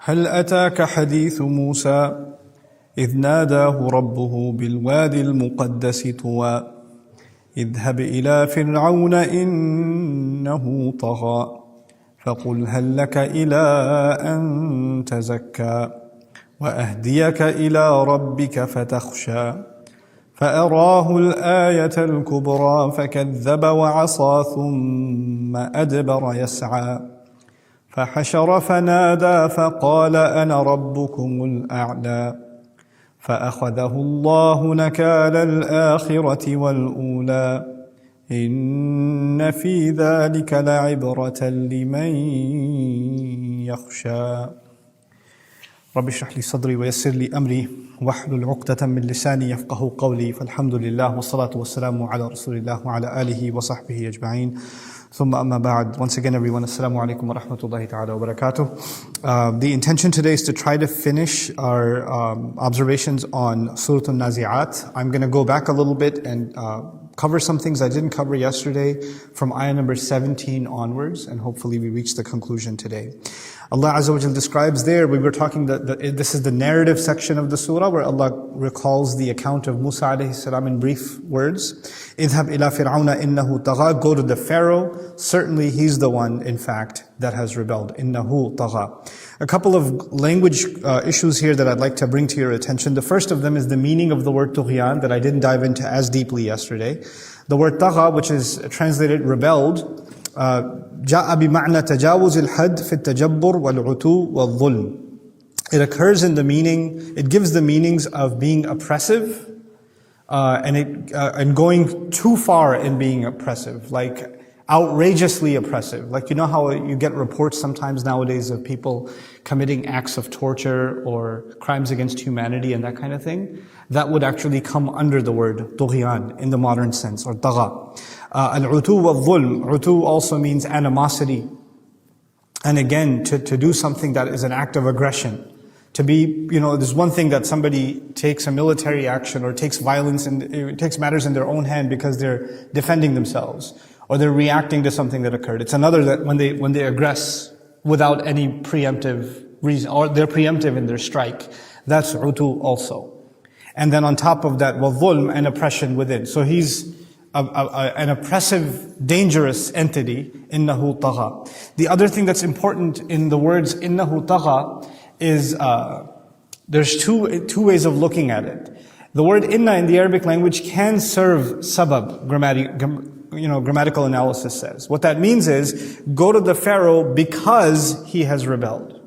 هل أتاك حديث موسى إذ ناداه ربه بالوادي المقدس طوى اذهب إلى فرعون إنه طغى فقل هل لك إلى أن تزكى وأهديك إلى ربك فتخشى فأراه الآية الكبرى فكذب وعصى ثم أدبر يسعى فحشر فنادى فقال أنا ربكم الأعلى فأخذه الله نكال الآخرة والأولى إن في ذلك لعبرة لمن يخشى رب اشرح لي صدري ويسر لي أمري واحلل عقدة من لساني يفقه قولي فالحمد لله والصلاة والسلام على رسول الله وعلى آله وصحبه أجمعين ثم أما بعد. Once again everyone, Assalamu alaikum wa rahmatullahi ta'ala wa barakatuh. The intention today is to try to finish our observations on Surah Al-Nazi'at. I'm going to go back a little bit and cover some things I didn't cover yesterday from ayah number 17 onwards, and hopefully we reach the conclusion today. Allah Azza wa Jal describes there, we were talking this is the narrative section of the surah where Allah recalls the account of Musa alayhi salam in brief words. اذهب إلى فرعون إنه طغى, go to the Pharaoh, certainly he's the one in fact that has rebelled. إنه طغى. A couple of language issues here that I'd like to bring to your attention. The first of them is the meaning of the word طغيان that I didn't dive into as deeply yesterday. The word طغى, which is translated rebelled, جاء بمعنى تجاوز الحد في التجبر والعتو والظلم. It occurs in the meaning, it gives the meanings of being oppressive and going too far in being oppressive, like outrageously oppressive. Like you know how you get reports sometimes nowadays of people committing acts of torture or crimes against humanity and that kind of thing? That would actually come under the word طغيان in the modern sense, or طغى. Al-utu wal-dhulm. Utu also means animosity. And again, to do something that is an act of aggression. To be, there's one thing that somebody takes a military action or takes violence and takes matters in their own hand because they're defending themselves or they're reacting to something that occurred. It's another that when they aggress without any preemptive reason, or they're preemptive in their strike. That's utu also. And then on top of that, wal-dhulm, and oppression within. So he's an oppressive, dangerous entity, innahu tagha. The other thing that's important in the words innahu tagha is there's two ways of looking at it. The word inna in the Arabic language can serve sabab, grammatical analysis says. What that means is, go to the Pharaoh because he has rebelled.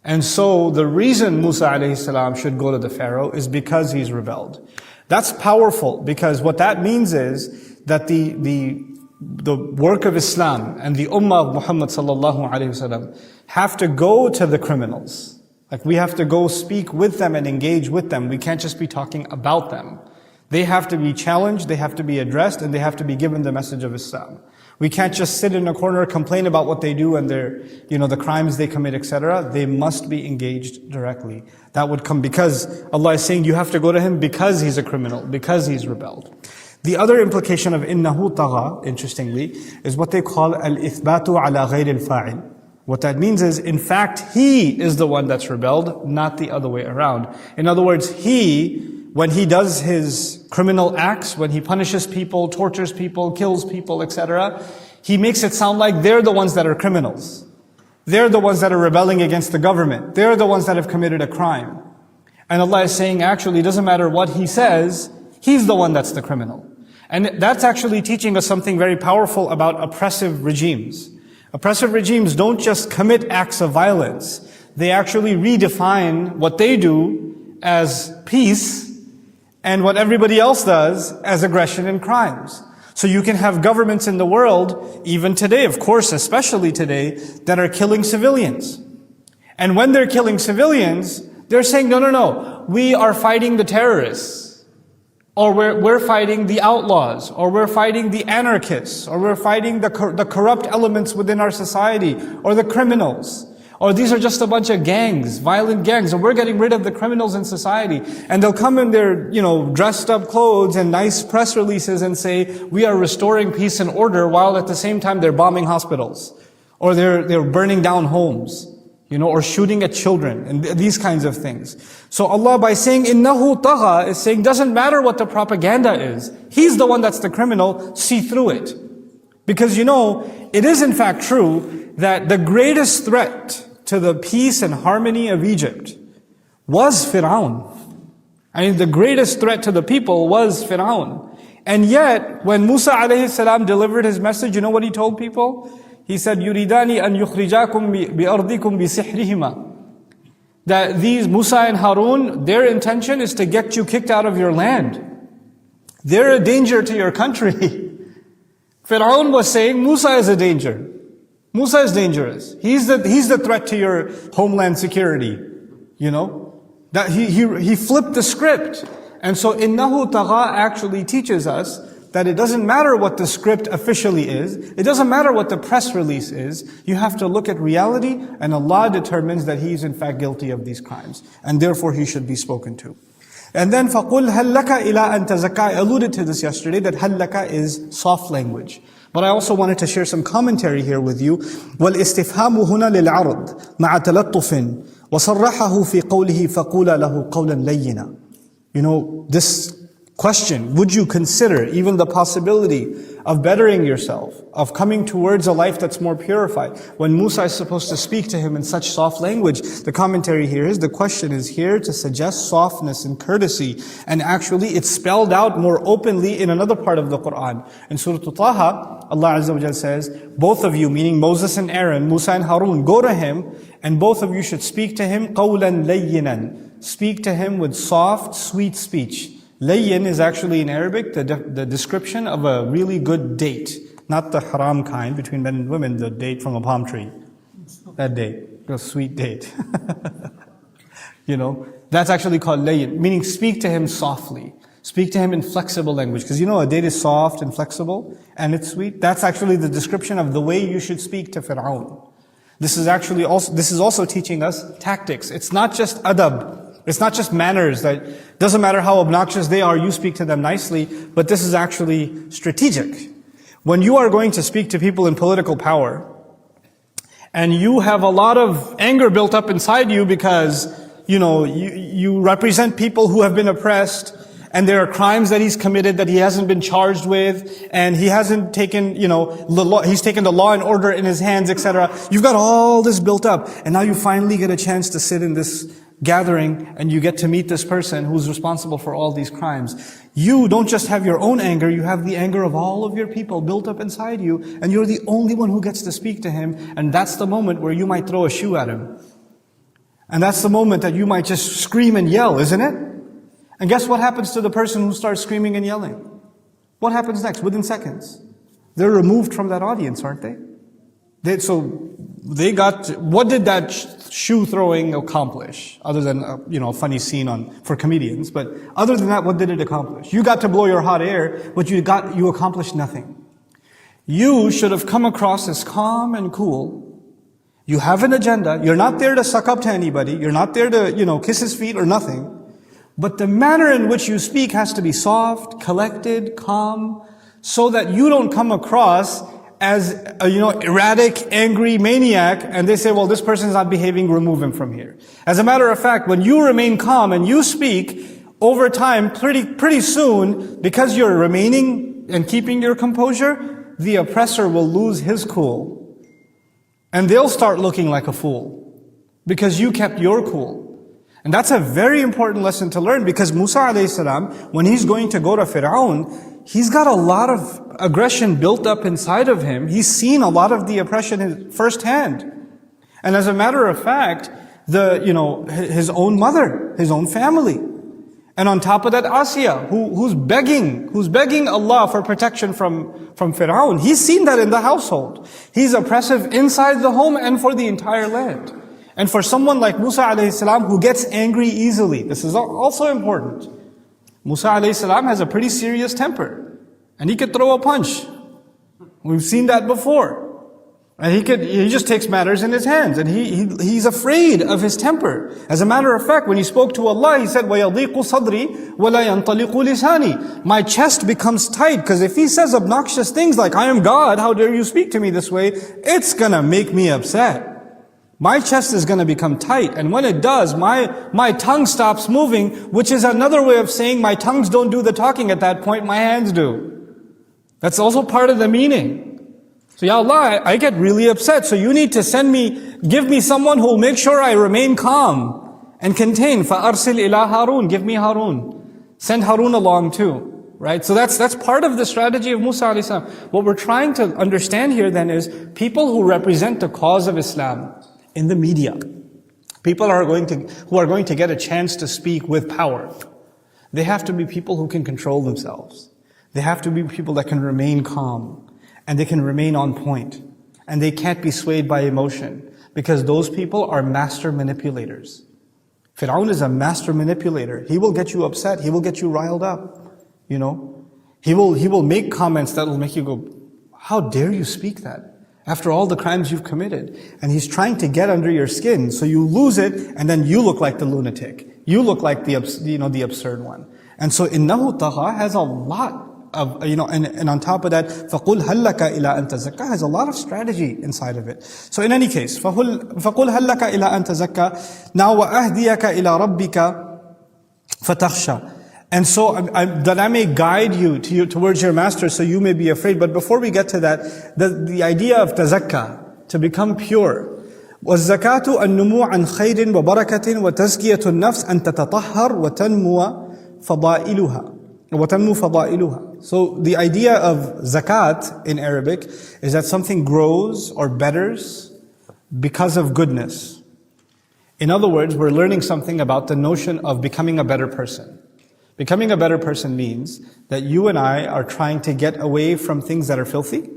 And so the reason Musa alayhi salam should go to the Pharaoh is because he's rebelled. That's powerful, because what that means is that the work of Islam and the ummah of Muhammad sallallahu alayhi wasallam have to go to the criminals. Like we have to go speak with them and engage with them. We can't just be talking about them. They have to be challenged, they have to be addressed, and they have to be given the message of Islam. We can't just sit in a corner, complain about what they do and their, the crimes they commit, etc. They must be engaged directly. That would come because Allah is saying you have to go to him because he's a criminal, because he's rebelled. The other implication of innahu tagha, interestingly, is what they call al-ithbatu ala ghayr al-fa'il. What that means is, in fact, he is the one that's rebelled, not the other way around. In other words, when he does his criminal acts, when he punishes people, tortures people, kills people, etc., he makes it sound like they're the ones that are criminals. They're the ones that are rebelling against the government. They're the ones that have committed a crime. And Allah is saying, actually, it doesn't matter what he says, he's the one that's the criminal. And that's actually teaching us something very powerful about oppressive regimes. Oppressive regimes don't just commit acts of violence. They actually redefine what they do as peace and what everybody else does as aggression and crimes. So you can have governments in the world, even today, of course, especially today, that are killing civilians. And when they're killing civilians, they're saying, no, we are fighting the terrorists. Or we're fighting the outlaws. Or we're fighting the anarchists. Or we're fighting the corrupt elements within our society. Or the criminals. Or these are just a bunch of gangs, violent gangs, and we're getting rid of the criminals in society. And they'll come in their, dressed up clothes and nice press releases and say, we are restoring peace and order, while at the same time they're bombing hospitals. Or they're burning down homes. or shooting at children, and these kinds of things. So Allah, by saying innahu tagha, is saying doesn't matter what the propaganda is. He's the one that's the criminal, see through it. Because it is in fact true that the greatest threat to the peace and harmony of Egypt was Fir'aun. The greatest threat to the people was Fir'aun. And yet, when Musa alayhi salam delivered his message, you know what he told people? He said, يُرِيدَانِ أَن يُخْرِجَاكُمْ بِأَرْضِكُمْ بِسِحْرِهِمَا. That these Musa and Harun, their intention is to get you kicked out of your land. They're a danger to your country. Fir'aun was saying, Musa is a danger. Musa is dangerous. He's the threat to your homeland security. That he flipped the script. And so innahu tagha actually teaches us that it doesn't matter what the script officially is. It doesn't matter what the press release is. You have to look at reality, and Allah determines that he is in fact guilty of these crimes. And therefore he should be spoken to. And then فَقُلْ هَلْ لَكَ إِلَىٰ أَن تَزَكَّىٰ. I alluded to this yesterday, that هَلْ لَكَ is soft language. But I also wanted to share some commentary here with you. وَالْإِسْتِفْهَامُ هُنَا لِلْعَرْضِ مَعَ تَلَطُّفٍ وَصَرَّحَهُ فِي قَوْلِهِ فَقُولَ لَهُ قَوْلًا لَيِّنًا. This question, would you consider even the possibility of bettering yourself, of coming towards a life that's more purified? When Musa is supposed to speak to him in such soft language, the commentary here is, the question is here to suggest softness and courtesy. And actually it's spelled out more openly in another part of the Quran. In Surah Taha, Allah Azza wa Jalla says, both of you, meaning Moses and Aaron, Musa and Harun, go to him, and both of you should speak to him قَوْلًا لَيِّنًا. Speak to him with soft, sweet speech. Layyin is actually in Arabic the description of a really good date. Not the haram kind between men and women, the date from a palm tree. That date, the sweet date. That's actually called layyin, meaning speak to him softly. Speak to him in flexible language. Because a date is soft and flexible, and it's sweet. That's actually the description of the way you should speak to Fir'aun. This is also teaching us tactics. It's not just adab. It's not just manners, that doesn't matter how obnoxious they are, you speak to them nicely, but this is actually strategic. When you are going to speak to people in political power, and you have a lot of anger built up inside you because, you represent people who have been oppressed, and there are crimes that he's committed that he hasn't been charged with, and he hasn't taken, he's taken the law and order in his hands, etc. You've got all this built up, and now you finally get a chance to sit in this gathering, and you get to meet this person who's responsible for all these crimes. You don't just have your own anger, you have the anger of all of your people built up inside you, and you're the only one who gets to speak to him, and that's the moment where you might throw a shoe at him. And that's the moment that you might just scream and yell, isn't it? And guess what happens to the person who starts screaming and yelling? What happens next? Within seconds. They're removed from that audience, aren't they? What did that shoe throwing accomplish? Other than, a funny scene for comedians. But other than that, what did it accomplish? You got to blow your hot air, but you accomplished nothing. You should have come across as calm and cool. You have an agenda. You're not there to suck up to anybody. You're not there to, kiss his feet or nothing. But the manner in which you speak has to be soft, collected, calm, so that you don't come across as a, erratic, angry maniac, and they say, well, this person's not behaving, remove him from here. As a matter of fact, when you remain calm and you speak, over time, pretty soon, because you're remaining and keeping your composure, the oppressor will lose his cool. And they'll start looking like a fool, because you kept your cool. And that's a very important lesson to learn, because Musa alayhi salam, when he's going to go to Fir'aun, he's got a lot of aggression built up inside of him. He's seen a lot of the oppression firsthand. And as a matter of fact, his own mother, his own family. And on top of that, Asiya, who's begging Allah for protection from Fir'aun. He's seen that in the household. He's oppressive inside the home and for the entire land. And for someone like Musa alayhi salam who gets angry easily, this is also important. Musa alayhi salam has a pretty serious temper. And he could throw a punch. We've seen that before. And he just takes matters in his hands. And he's afraid of his temper. As a matter of fact, when he spoke to Allah, he said, وَيَضِيقُ صَدْرِي وَلَا يَنْطَلِقُ لِسَانِي. My chest becomes tight, because if he says obnoxious things like, I am God, how dare you speak to me this way, it's gonna make me upset. my chest is going to become tight. And when it does, my tongue stops moving, which is another way of saying my tongues don't do the talking at that point, my hands do. That's also part of the meaning. So Ya Allah, I get really upset. So you need to give me someone who will make sure I remain calm and contain. فَأَرْسِلْ إِلَىٰ هَارُونَ. Give me Harun. Send Harun along too. Right? So that's part of the strategy of Musa alayhi salam. What we're trying to understand here then is people who represent the cause of Islam in the media. People who are going to get a chance to speak with power. They have to be people who can control themselves. They have to be people that can remain calm. And they can remain on point. And they can't be swayed by emotion. Because those people are master manipulators. Fir'aun is a master manipulator. He will get you upset. He will get you riled up. You know, he will make comments that will make you go, how dare you speak that? After all the crimes you've committed. And he's trying to get under your skin, so you lose it, and then you look like the lunatic. You look like the absurd one. And so, innahu tagha has a lot of, and on top of that, فَقُلْ هَلْ لَكَ إِلَىٰ أَن تَزَكَّى has a lot of strategy inside of it. So in any case, فَقُلْ هَلْ لَكَ إِلَىٰ أَن تَزَكَّى. Now, وَأَهْدِيَكَ إِلَىٰ رَبِّكَ فَتَخْشَى. And so that I may guide you towards your master, so you may be afraid. But before we get to that, the idea of tazakka, to become pure. وَالزَّكَاةُ النُّمُوعَ عَنْ خَيْرٍ وَبَرَكَةٍ وَتَزْكِيَةُ النَّفْسِ أَن تَتَطَهَّرْ وَتَنْمُو فَضَائِلُهَا. So the idea of zakat in Arabic is that something grows or betters because of goodness. In other words, we're learning something about the notion of becoming a better person. Becoming a better person means that you and I are trying to get away from things that are filthy.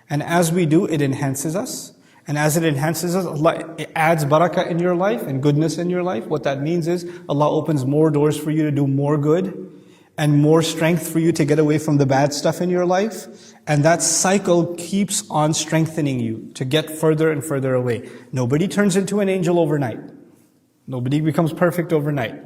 And as we do, it enhances us. And as it enhances us, Allah adds barakah in your life and goodness in your life. What that means is Allah opens more doors for you to do more good and more strength for you to get away from the bad stuff in your life. And that cycle keeps on strengthening you to get further and further away. Nobody turns into an angel overnight. Nobody becomes perfect overnight.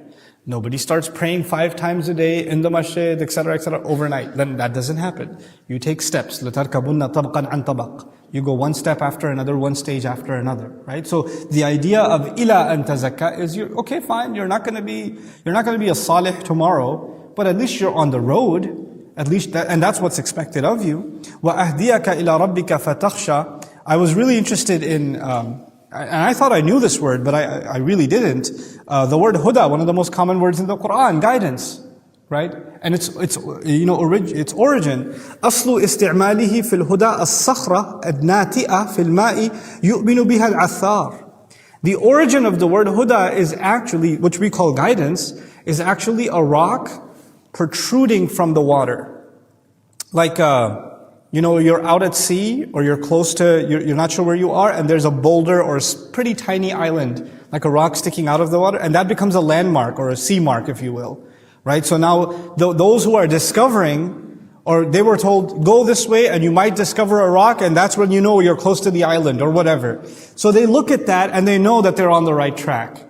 Nobody starts praying 5 times a day in the masjid, etc., overnight. Then that doesn't happen. You take steps. لَتَرْكَبُنَّ طَبْقًا عَنْ طَبَقٍ. You go one step after another, one stage after another, right? So the idea of إِلَىٰ أَن تَزَكَّى is okay, fine, you're not going to be a salih tomorrow, but at least you're on the road. At least that, and that's what's expected of you. وَأَهْدِيَكَ إِلَىٰ رَبِّكَ فَتَخْشَى. I was really interested in, and I thought I knew this word, but I really didn't. The word huda, one of the most common words in the Quran, guidance, right? And its origin, أصل استعماله في الهدى الصخرة الناتئة في الماء يؤمن بها العثار. The origin of the word huda is actually, which we call guidance, is actually a rock protruding from the water. Like, you're out at sea, or you're close to, you're not sure where you are, and there's a boulder or a pretty tiny island, like a rock sticking out of the water, and that becomes a landmark, or a sea mark, if you will. Right? So now, those who are discovering, or they were told, go this way, and you might discover a rock, and that's when you know you're close to the island, or whatever. So they look at that, and they know that they're on the right track.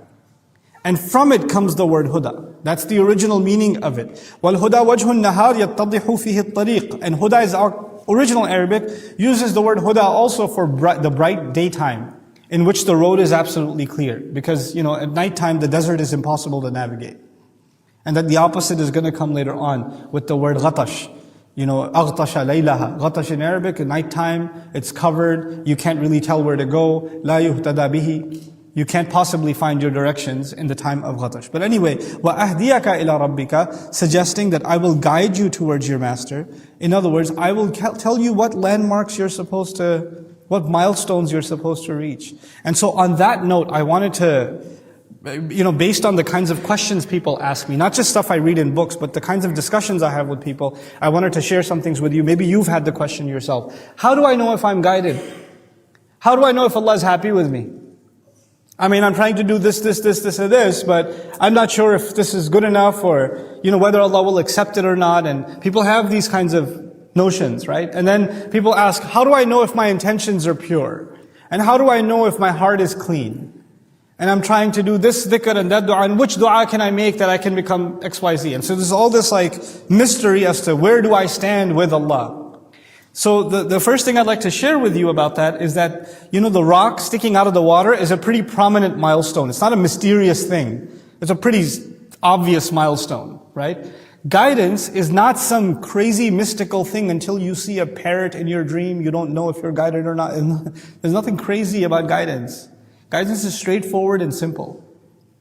And from it comes the word huda. That's the original meaning of it. وَالْهُدَى وَجْهُ النَّهَارِ يَتَّضِحُ فِيهِ الطَّرِيقِ. And huda is our original Arabic, uses the word huda also for the bright daytime, in which the road is absolutely clear. Because, at nighttime, the desert is impossible to navigate. And that the opposite is going to come later on with the word ghatash. أغطش ليلها. Ghatash in Arabic, at nighttime, it's covered, you can't really tell where to go. لا يهتدى به. You can't possibly find your directions in the time of ghatash. But anyway, وَأَهْدِيَكَ إِلَىٰ رَبِّكَ, suggesting that I will guide you towards your master. In other words, I will tell you what landmarks what milestones you're supposed to reach. And so on that note, I wanted to, based on the kinds of questions people ask me, not just stuff I read in books, but the kinds of discussions I have with people, I wanted to share some things with you. Maybe you've had the question yourself. How do I know if I'm guided? How do I know if Allah is happy with me? I mean, I'm trying to do this, and this, but I'm not sure if this is good enough, or, whether Allah will accept it or not. And people have these kinds of notions, right? And then people ask, how do I know if my intentions are pure? And how do I know if my heart is clean? And I'm trying to do this dhikr and that dua, and which dua can I make that I can become XYZ? And so there's all this mystery as to where do I stand with Allah? So the first thing I'd like to share with you about that is that, the rock sticking out of the water is a pretty prominent milestone. It's not a mysterious thing. It's a pretty obvious milestone, right? Guidance is not some crazy mystical thing until you see a parrot in your dream. You don't know if you're guided or not. There's nothing crazy about guidance. Guidance is straightforward and simple.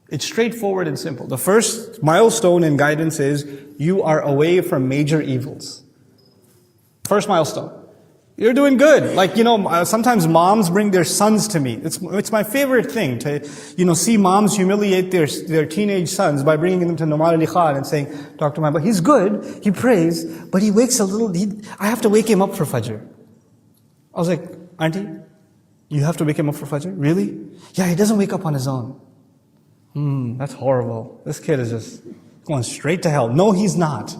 It's straightforward and simple. The first milestone in guidance is you are away from major evils. First milestone. You're doing good. Sometimes moms bring their sons to me. It's my favorite thing to, see moms humiliate their teenage sons by bringing them to Nouman Ali Khan and saying, Dr. Mahbub, he's good, he prays, but he wakes a little, I have to wake him up for Fajr. I was like, Auntie, you have to wake him up for Fajr? Really? Yeah, he doesn't wake up on his own. That's horrible. This kid is just going straight to hell. No, he's not.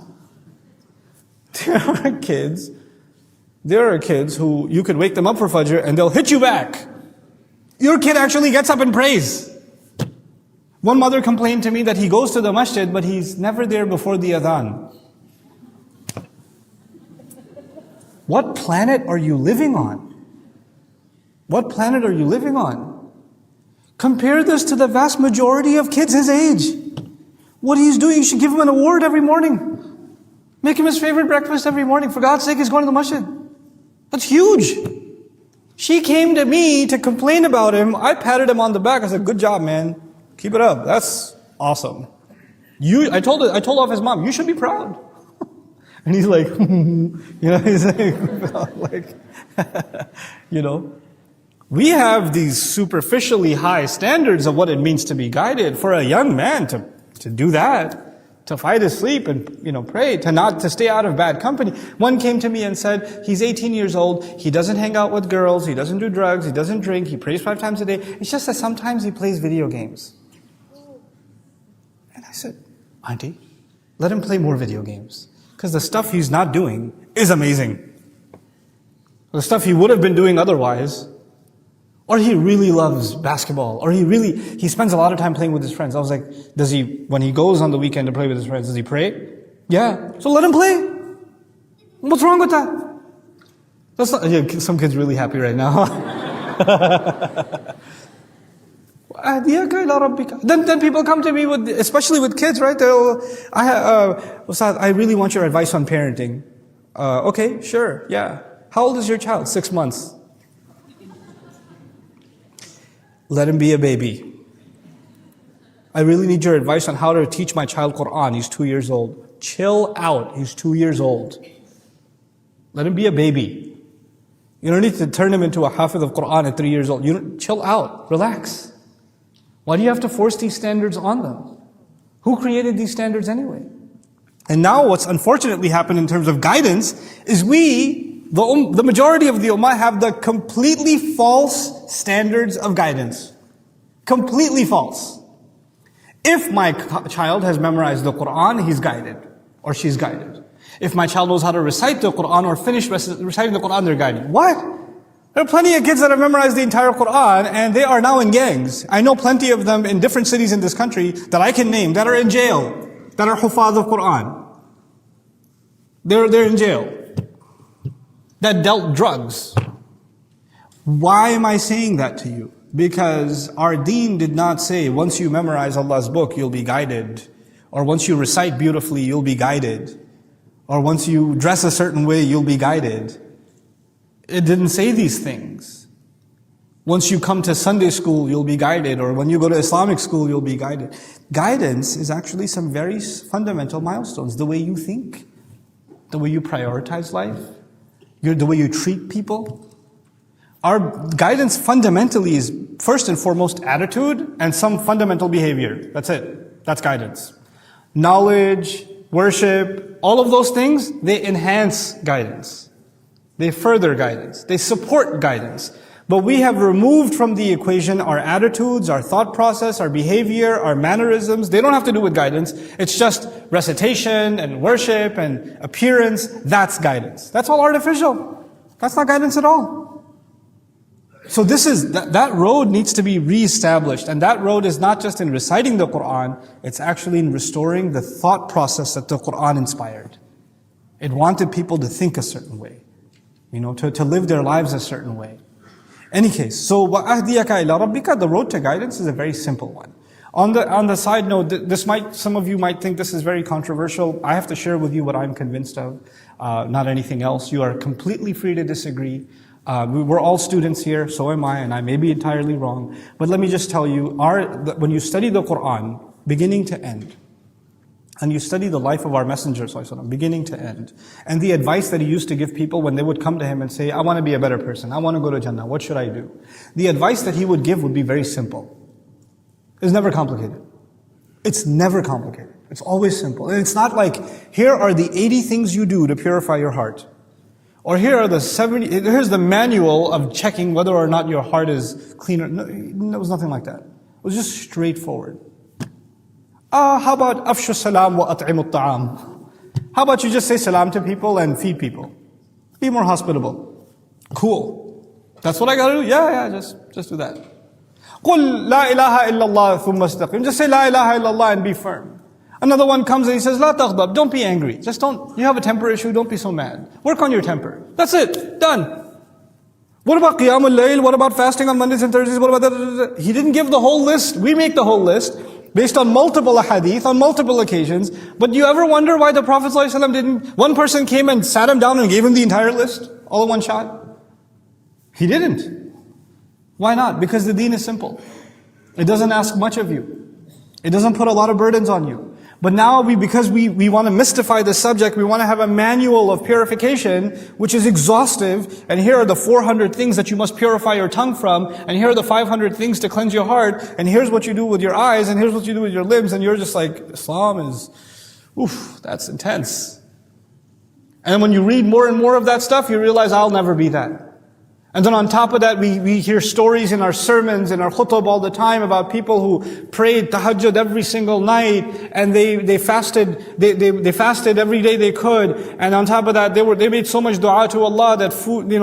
There are kids who you could wake them up for Fajr and they'll hit you back. Your kid actually gets up and prays. One mother complained to me that he goes to the masjid but he's never there before the adhan. What planet are you living on? What planet are you living on? Compare this to the vast majority of kids his age. What he's doing, you should give him an award every morning. Make him his favorite breakfast every morning. For God's sake, he's going to the masjid. That's huge. She came to me to complain about him. I patted him on the back. I said, good job, man. Keep it up. That's awesome. I told off his mom, you should be proud. And he's like, he's like, we have these superficially high standards of what it means to be guided. For a young man to do that, to fight his sleep and, pray, to stay out of bad company. One came to me and said, he's 18 years old, he doesn't hang out with girls, he doesn't do drugs, he doesn't drink, he prays 5 times a day. It's just that sometimes he plays video games. And I said, Auntie, let him play more video games. Because the stuff he's not doing is amazing. The stuff he would have been doing otherwise. Or he really loves basketball. Or he spends a lot of time playing with his friends. I was like, when he goes on the weekend to play with his friends, does he pray? Yeah. So let him play. What's wrong with that? Some kid's really happy right now. Then people come to me especially with kids, right? Ustad, I really want your advice on parenting. Okay, sure, yeah. How old is your child? 6 months. Let him be a baby. I really need your advice on how to teach my child Quran. He's 2 years old. Chill out. He's 2 years old. Let him be a baby. You don't need to turn him into a hafiz of Quran at 3 years old. Chill out. Relax. Why do you have to force these standards on them? Who created these standards anyway? And now what's unfortunately happened in terms of guidance is the majority of the ummah have the completely false standards of guidance. Completely false. If my child has memorized the Quran, he's guided. Or she's guided. If my child knows how to recite the Quran or finish reciting the Quran, they're guided. What? There are plenty of kids that have memorized the entire Quran and they are now in gangs. I know plenty of them in different cities in this country that I can name that are in jail, that are hufaz of Quran. They're in jail. That dealt drugs. Why am I saying that to you? Because our deen did not say once you memorize Allah's book, you'll be guided. Or once you recite beautifully, you'll be guided. Or once you dress a certain way, you'll be guided. It didn't say these things. Once you come to Sunday school, you'll be guided. Or when you go to Islamic school, you'll be guided. Guidance is actually some very fundamental milestones. The way you think. The way you prioritize life. The way you treat people. Our guidance fundamentally is first and foremost attitude and some fundamental behavior. That's it. That's guidance. Knowledge, worship, all of those things, they enhance guidance. They further guidance. They support guidance. But we have removed from the equation our attitudes, our thought process, our behavior, our mannerisms. They don't have to do with guidance. It's just recitation and worship and appearance. That's guidance. That's all artificial. That's not guidance at all. So that road needs to be reestablished. And that road is not just in reciting the Quran, it's actually in restoring the thought process that the Quran inspired. It wanted people to think a certain way. to live their lives a certain way. Any case, so وَأَهْدِيَكَ إِلَىٰ رَبِّكَ, the road to guidance is a very simple one. On the side note, some of you might think this is very controversial. I have to share with you what I'm convinced of, not anything else. You are completely free to disagree. We're all students here, so am I, and I may be entirely wrong. But let me just tell you, when you study the Quran, beginning to end, and you study the life of our Messenger, ﷺ, beginning to end, and the advice that he used to give people when they would come to him and say, I want to be a better person, I want to go to Jannah, what should I do? The advice that he would give would be very simple. It's never complicated. It's never complicated. It's always simple. And it's not like, here are the 80 things you do to purify your heart. Or here are here's the manual of checking whether or not your heart is clean. No, it was nothing like that. It was just straightforward. How about afshu salam wa at'imu ta'am? How about you just say salam to people and feed people? Be more hospitable. Cool. That's what I gotta do? Yeah, just do that. قُلْ لَا إِلَهَ إِلَّا اللَّهُ ثُمَّ اسْتَقِيمْ. Just say La ilaha illallah and be firm. Another one comes and he says, لَا تَغْضَبْ. Don't be angry. You have a temper issue, don't be so mad. Work on your temper. That's it. Done. What about Qiyamul Layl? What about fasting on Mondays and Thursdays? What about that? He didn't give the whole list. We make the whole list based on multiple hadith, on multiple occasions. But do you ever wonder why the Prophet ﷺ didn't? One person came and sat him down and gave him the entire list, all in one shot. He didn't. Why not? Because the deen is simple. It doesn't ask much of you. It doesn't put a lot of burdens on you. But now because we want to mystify the subject, we want to have a manual of purification, which is exhaustive, and here are the 400 things that you must purify your tongue from, and here are the 500 things to cleanse your heart, and here's what you do with your eyes, and here's what you do with your limbs, and you're just like, Islam is, that's intense. And when you read more and more of that stuff, you realize, I'll never be that. And then on top of that, we hear stories in our sermons, in our khutbah all the time about people who prayed tahajjud every single night, and they fasted every day they could, and on top of that, they made so much dua to Allah that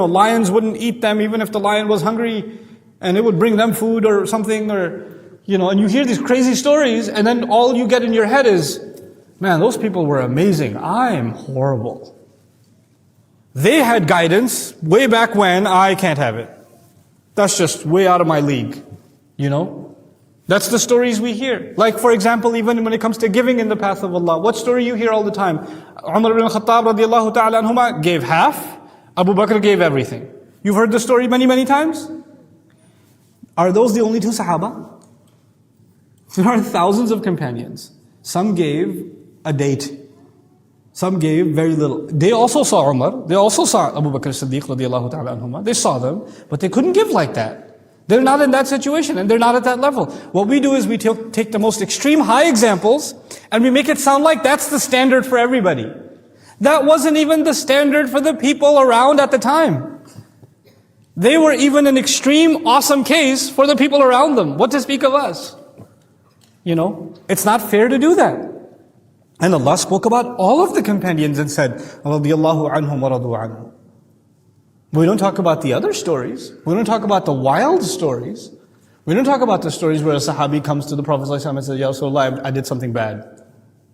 lions wouldn't eat them even if the lion was hungry, and it would bring them food or something, and you hear these crazy stories, and then all you get in your head is, man, those people were amazing. I'm horrible. They had guidance way back when, I can't have it. That's just way out of my league. That's the stories we hear. Like for example, even when it comes to giving in the path of Allah, what story you hear all the time? Umar ibn Khattab radiallahu ta'ala anhuma gave half, Abu Bakr gave everything. You've heard the story many, many times? Are those the only two Sahaba? There are thousands of companions. Some gave a date. Some gave very little. They also saw Umar. They also saw Abu Bakr as-Siddiq radiallahu ta'ala anhuma. They saw them, but they couldn't give like that. They're not in that situation and they're not at that level. What we do is we take the most extreme high examples and we make it sound like that's the standard for everybody. That wasn't even the standard for the people around at the time. They were even an extreme, awesome case for the people around them. What to speak of us? It's not fair to do that. And Allah spoke about all of the companions and said, radiyallahu anhum wa radu anhu. We don't talk about the other stories. We don't talk about the wild stories. We don't talk about the stories where a sahabi comes to the Prophet ﷺ and says, Ya Rasulullah, I did something bad.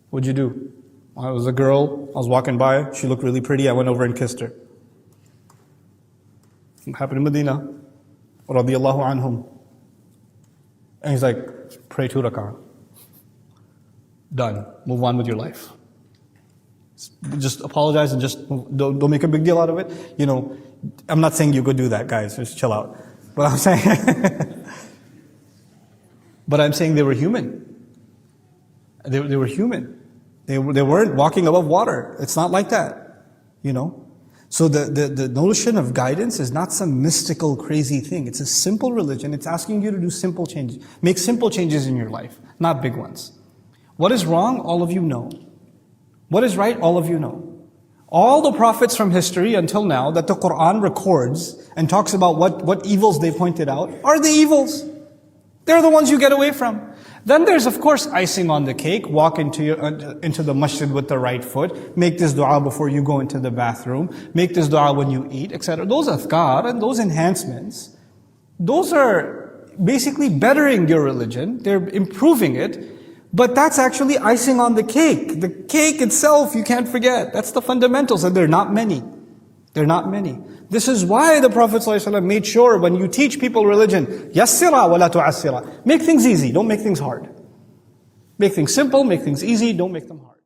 What'd you do? I was a girl, I was walking by, she looked really pretty, I went over and kissed her. It happened in Medina, radiyallahu anhum. And he's like, pray 2 rak'ah. Done. Move on with your life. Just apologize and just don't make a big deal out of it. I'm not saying you go do that, guys. Just chill out. But I'm saying they were human. They were human. They weren't walking above water. It's not like that. So the notion of guidance is not some mystical, crazy thing. It's a simple religion. It's asking you to do simple changes. Make simple changes in your life, not big ones. What is wrong, all of you know. What is right, all of you know. All the prophets from history until now that the Quran records and talks about what evils they pointed out are the evils. They're the ones you get away from. Then there's of course icing on the cake. Walk into the masjid with the right foot. Make this dua before you go into the bathroom. Make this dua when you eat, etc. Those adhkar and those enhancements, those are basically bettering your religion. They're improving it. But that's actually icing on the cake. The cake itself, you can't forget. That's the fundamentals, and there are not many. They're not many. This is why the Prophet ﷺ made sure when you teach people religion, yassira wa la tu'assira. Make things easy, don't make things hard. Make things simple, make things easy, don't make them hard.